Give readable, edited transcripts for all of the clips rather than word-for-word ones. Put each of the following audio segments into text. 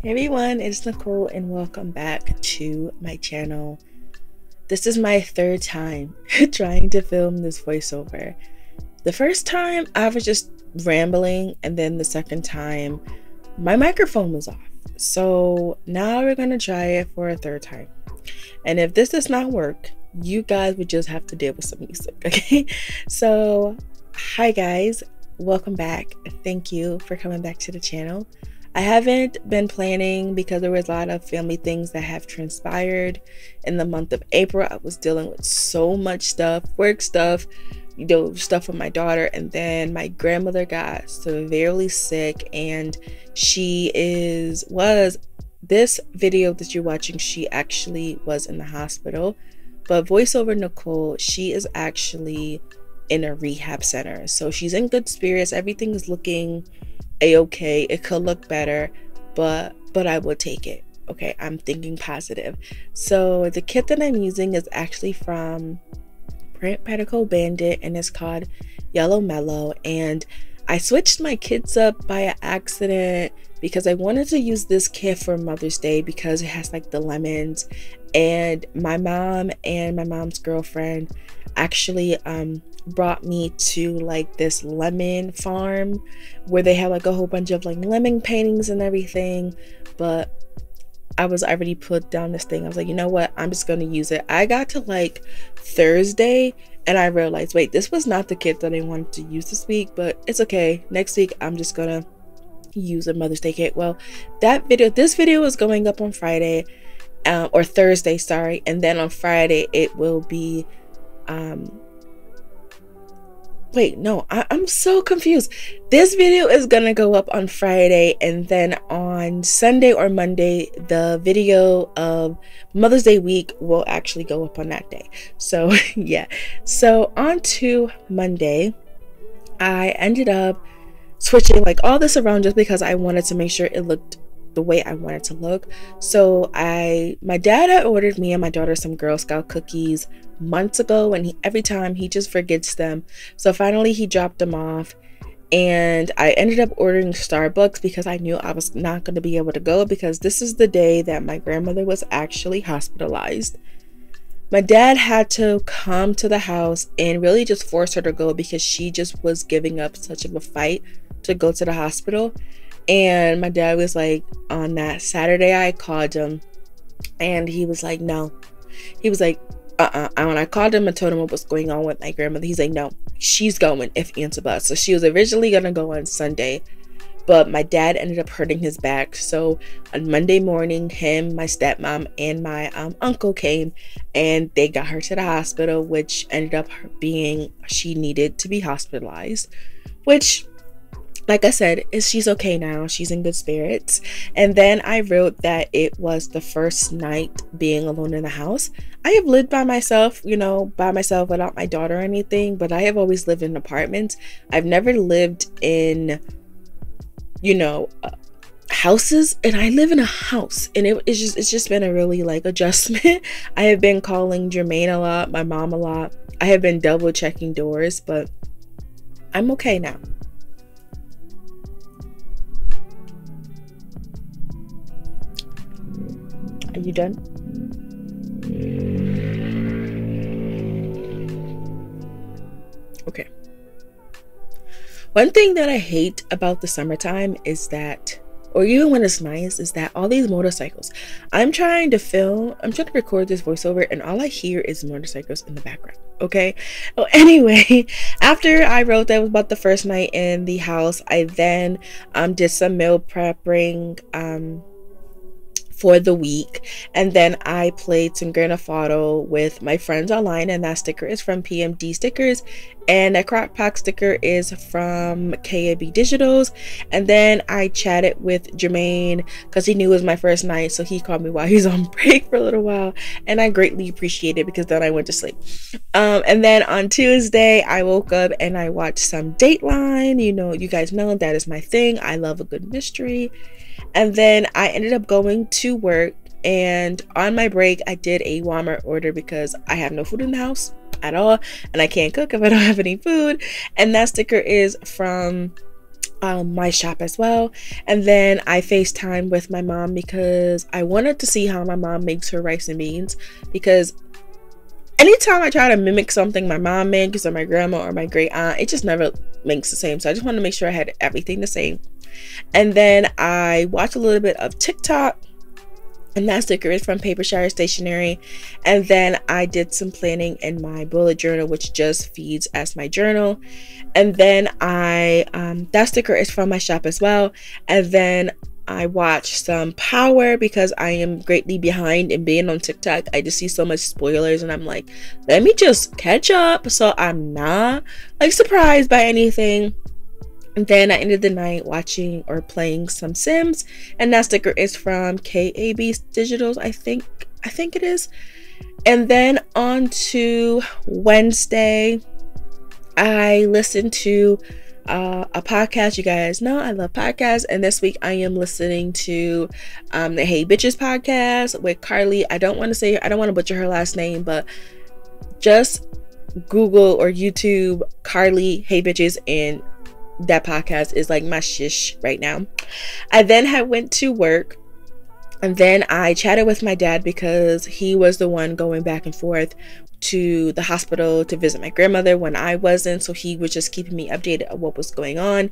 Hey everyone, it's Nicole and welcome back to my channel. This is my third time trying to film this voiceover. The first time I was just rambling, and then the second time my microphone was off. So now we're gonna try it for a third time. And if this does not work, you guys would just have to deal with some music, okay? So hi guys, welcome back. Thank you for coming back to the channel. I haven't been planning because there was a lot of family things that have transpired in the month of April. I was dealing with so much stuff, work stuff, stuff with my daughter, and then my grandmother got severely sick, and this video that you're watching, she actually was in the hospital. But voiceover Nicole, she is actually in a rehab center, so she's in good spirits. Everything is looking a-okay. It could look better, but I will take it. Okay, I'm thinking positive. So the kit that I'm using is actually from Print Particle Bandit, and it's called Yellow Mellow. And I switched my kits up by accident because I wanted to use this kit for Mother's Day because it has like the lemons, and my mom and my mom's girlfriend actually brought me to like this lemon farm where they have like a whole bunch of like lemon paintings and everything. But I was already put down this thing. I was like, you know what, I'm just gonna use it. I got to like Thursday and I realized, wait, this was not the kit that I wanted to use this week, but it's okay. Next week I'm just gonna use a Mother's Day kit. Well, this video is going up on Friday, or Thursday, sorry, and then on Friday it will be wait, no, I'm so confused. This video is gonna go up on Friday, and then on Sunday or Monday, the video of Mother's Day week will actually go up on that day. So yeah, so on to Monday, I ended up switching like all this around just because I wanted to make sure it looked the way I wanted to look. So my dad had ordered me and my daughter some Girl Scout cookies months ago, and every time he just forgets them. So finally he dropped them off, and I ended up ordering Starbucks because I knew I was not going to be able to go because this is the day that my grandmother was actually hospitalized. My dad had to come to the house and really just force her to go because she just was giving up such of a fight to go to the hospital. And my dad was like, on that Saturday I called him and he was like, no. He was like, and when I called him and told him what was going on with my grandmother, he's like, no, she's going if answer but. So she was originally gonna go on Sunday, but my dad ended up hurting his back. So on Monday morning, him, my stepmom, and my uncle came and they got her to the hospital, which ended up being she needed to be hospitalized, which, like I said, she's okay now. She's in good spirits. And then I wrote that it was the first night being alone in the house. I have lived by myself, by myself without my daughter or anything, but I have always lived in apartments. I've never lived in, houses, and I live in a house, and it's just been a really like adjustment. I have been calling Jermaine a lot, my mom a lot. I have been double checking doors, but I'm okay now. Are you done? Okay. One thing that I hate about the summertime is that, or even when it's nice, is that all these motorcycles. I'm trying to record this voiceover, and all I hear is motorcycles in the background. Okay. Oh, anyway, after I wrote that was about the first night in the house, I then did some meal prepping for the week, and then I played some Grand Theft Auto with my friends online, and that sticker is from PMD Stickers, and that Crockpot sticker is from KAB Digitals. And then I chatted with Jermaine because he knew it was my first night, so he called me while he was on break for a little while, and I greatly appreciate it because then I went to sleep. And then on Tuesday I woke up and I watched some Dateline. You guys know that is my thing. I love a good mystery. And then I ended up going to work, and on my break I did a Walmart order because I have no food in the house at all, and I can't cook if I don't have any food. And that sticker is from my shop as well. And then I FaceTime with my mom because I wanted to see how my mom makes her rice and beans, because anytime I try to mimic something my mom makes or my grandma or my great aunt, it just never makes the same. So I just wanted to make sure I had everything the same. And then I watched a little bit of TikTok, and that sticker is from Papershire Stationery. And then I did some planning in my bullet journal, which just feeds as my journal. And then that sticker is from my shop as well. And then I watched some Power because I am greatly behind in being on TikTok. I just see so much spoilers and I'm like, let me just catch up so I'm not like surprised by anything. And then I ended the night watching or playing some Sims, and that sticker is from KAB Digitals, I think it is. And then on to Wednesday, I listened to a podcast. You guys know I love podcasts, and this week I am listening to the Hey Bitches podcast with Carly. I don't want to butcher her last name, but just Google or YouTube Carly Hey Bitches, and that podcast is like my shish right now. I then went to work, and then I chatted with my dad because he was the one going back and forth to the hospital to visit my grandmother when I wasn't, so he was just keeping me updated on what was going on.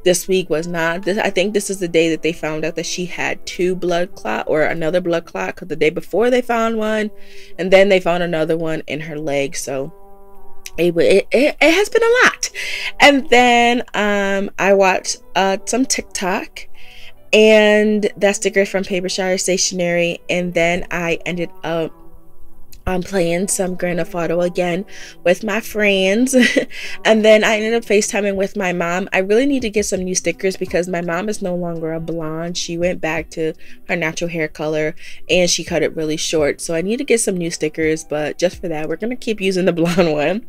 This week was not this. I think this is the day that they found out that she had two blood clot or another blood clot, because the day before they found one, and then they found another one in her leg. So it has been a lot. And then I watched some TikTok, and that sticker from Papershire Stationery. And then I ended up playing some Grand Theft Auto again with my friends. And then I ended up FaceTiming with my mom. I really need to get some new stickers because my mom is no longer a blonde. She went back to her natural hair color and she cut it really short. So I need to get some new stickers, but just for that, we're going to keep using the blonde one.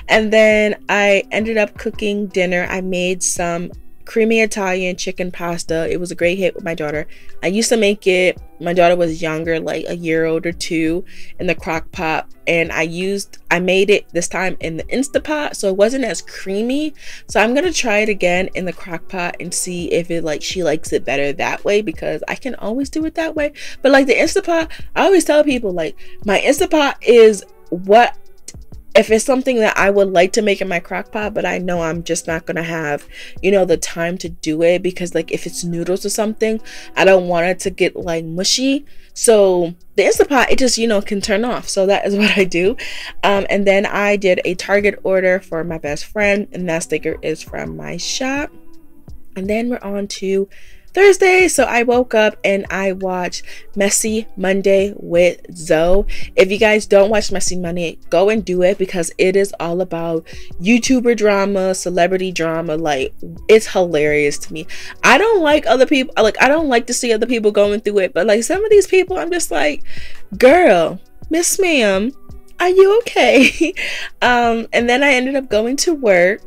And then I ended up cooking dinner. I made some creamy Italian chicken pasta. It was a great hit with my daughter. I used to make it, my daughter was younger, like a year old or two, in the crock pot, and I made it this time in the Instapot, so it wasn't as creamy. So I'm gonna try it again in the crock pot and see if she likes it better that way, because I can always do it that way. But like the Instapot, I always tell people, like, my Instapot is what, if it's something that I would like to make in my crock pot, but I know I'm just not gonna have, the time to do it, because like if it's noodles or something, I don't want it to get like mushy. So the Instapot, it just, can turn off. So that is what I do. And then I did a Target order for my best friend, and that sticker is from my shop. And then we're on to Thursday. So I woke up and I watched Messy Monday with Zoe. If you guys don't watch Messy Monday, go and do it, because it is all about YouTuber drama, celebrity drama. Like, it's hilarious to me. I don't like other people, I don't like to see other people going through it, but like some of these people, I'm just like, girl, Miss Ma'am, are you okay? And then I ended up going to work,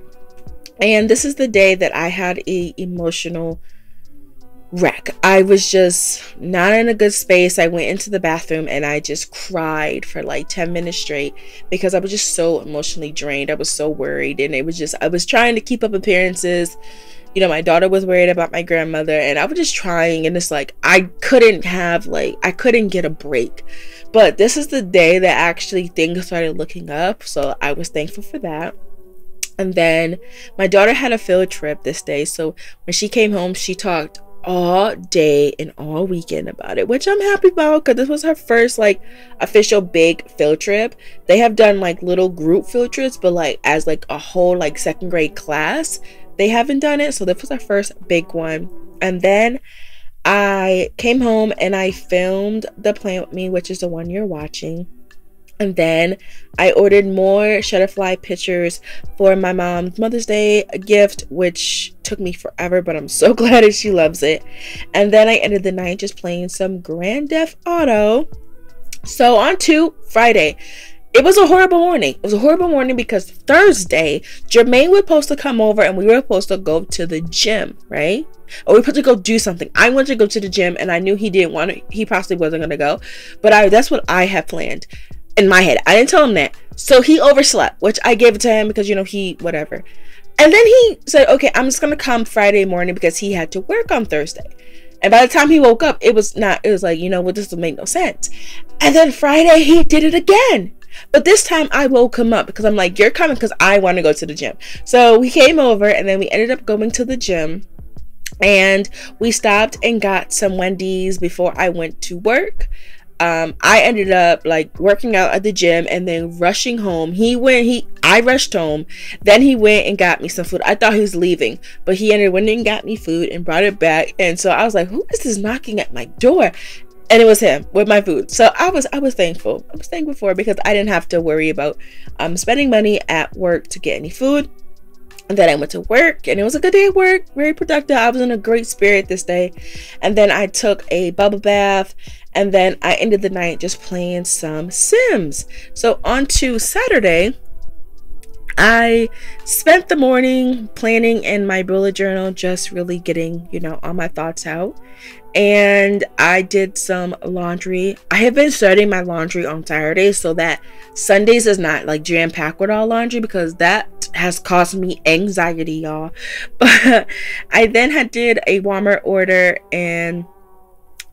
and this is the day that I had a emotional wreck. I was just not in a good space. I went into the bathroom and I just cried for like 10 minutes straight, because I was just so emotionally drained. I was so worried, and it was just, I was trying to keep up appearances. My daughter was worried about my grandmother, and I was just trying, and it's like I couldn't get a break. But this is the day that actually things started looking up, so I was thankful for that. And then my daughter had a field trip this day, so when she came home, she talked all day and all weekend about it, which I'm happy about, because this was her first like official big field trip. They have done like little group field trips, but like as like a whole like second grade class, they haven't done it. So this was our first big one. And then I came home and I filmed the Plant With Me, which is the one you're watching. And then I ordered more Shutterfly pictures for my mom's Mother's Day gift, which took me forever, but I'm so glad that she loves it. And then I ended the night just playing some Grand Theft Auto. So on to Friday. It was a horrible morning. It was a horrible morning because Thursday, Jermaine was supposed to come over and we were supposed to go to the gym, right? Or we were supposed to go do something. I wanted to go to the gym, and I knew he didn't want to. He possibly wasn't going to go. But that's what I had planned in my head. I didn't tell him that. So he overslept, which I gave it to him because, he, whatever. And then he said, okay, I'm just gonna come Friday morning because he had to work on Thursday. And by the time he woke up, it was like, you know what, this doesn't make no sense. And then Friday he did it again. But this time I woke him up because I'm like, you're coming because I want to go to the gym. So we came over and then we ended up going to the gym. And we stopped and got some Wendy's before I went to work. I ended up like working out at the gym and then rushing home. I rushed home. Then he went and got me some food. I thought he was leaving, but he ended up went and got me food and brought it back. And so I was like, who is this knocking at my door? And it was him with my food. So I was thankful. I was thankful for it because I didn't have to worry about spending money at work to get any food. And then I went to work and it was a good day at work, very productive. I was in a great spirit this day. And then I took a bubble bath and then I ended the night just playing some Sims. So on to Saturday, I spent the morning planning in my bullet journal, just really getting, you know, all my thoughts out. And I did some laundry. I have been starting my laundry on Saturdays so that Sundays is not like jam-packed with all laundry, because that has caused me anxiety, y'all. But I then did a Walmart order, and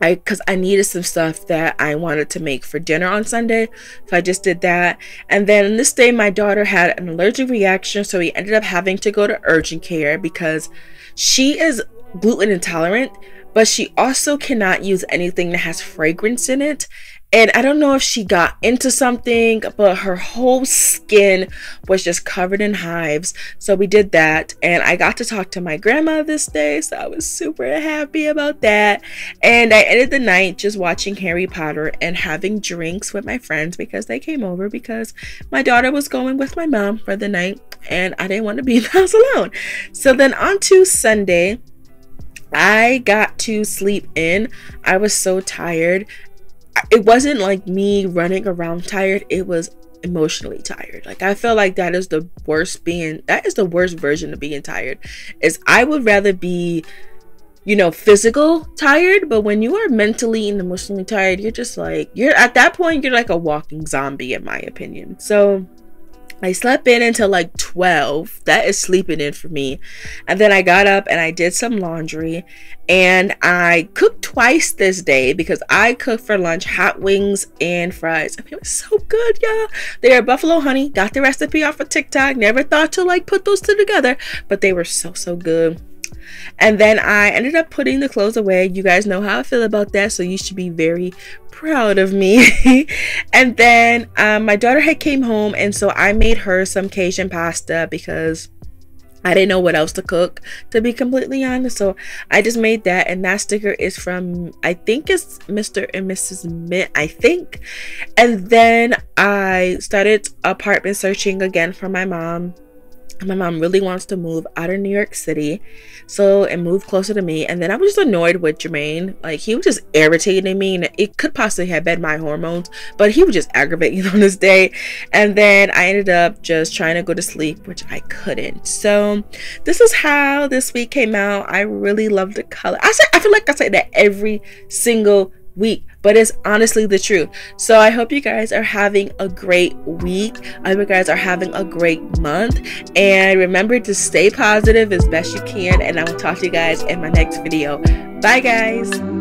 because I needed some stuff that I wanted to make for dinner on Sunday, so I just did that. And then this day my daughter had an allergic reaction, so we ended up having to go to urgent care because she is gluten intolerant, but she also cannot use anything that has fragrance in it. And I don't know if she got into something, but her whole skin was just covered in hives. So we did that. And I got to talk to my grandma this day. So I was super happy about that. And I ended the night just watching Harry Potter and having drinks with my friends because they came over, because my daughter was going with my mom for the night and I didn't want to be in the house alone. So then on to Sunday, I got to sleep in. I was so tired. It wasn't like me running around tired, it was emotionally tired. Like I feel like that is the worst version of being tired. Is I would rather be, you know, physical tired, but when you are mentally and emotionally tired, you're just like, you're at that point, you're like a walking zombie in my opinion. So I slept in until like 12. That is sleeping in for me. And then I got up and I did some laundry, and I cooked twice this day because I cooked for lunch hot wings and fries. I mean, it was so good, y'all. They are buffalo honey. Got the recipe off of TikTok. Never thought to like put those two together, but they were so good. And then I ended up putting the clothes away. You guys know how I feel about that, so you should be very proud of me. And then my daughter had came home, and so I made her some Cajun pasta because I didn't know what else to cook, to be completely honest. So I just made that, and that sticker is from, I think it's Mr. and Mrs. Mint, I think. And then I started apartment searching again for my mom. My mom really wants to move out of New York City, and move closer to me. And then I was just annoyed with Jermaine. Like, he was just irritating me, and it could possibly have been my hormones, but he was just aggravating on this day. And then I ended up just trying to go to sleep, which I couldn't. So this is how this week came out. I really love the color. I feel like I say that every single week, but it's honestly the truth. So I hope you guys are having a great week. I hope you guys are having a great month, and remember to stay positive as best you can, and I will talk to you guys in my next video. Bye guys.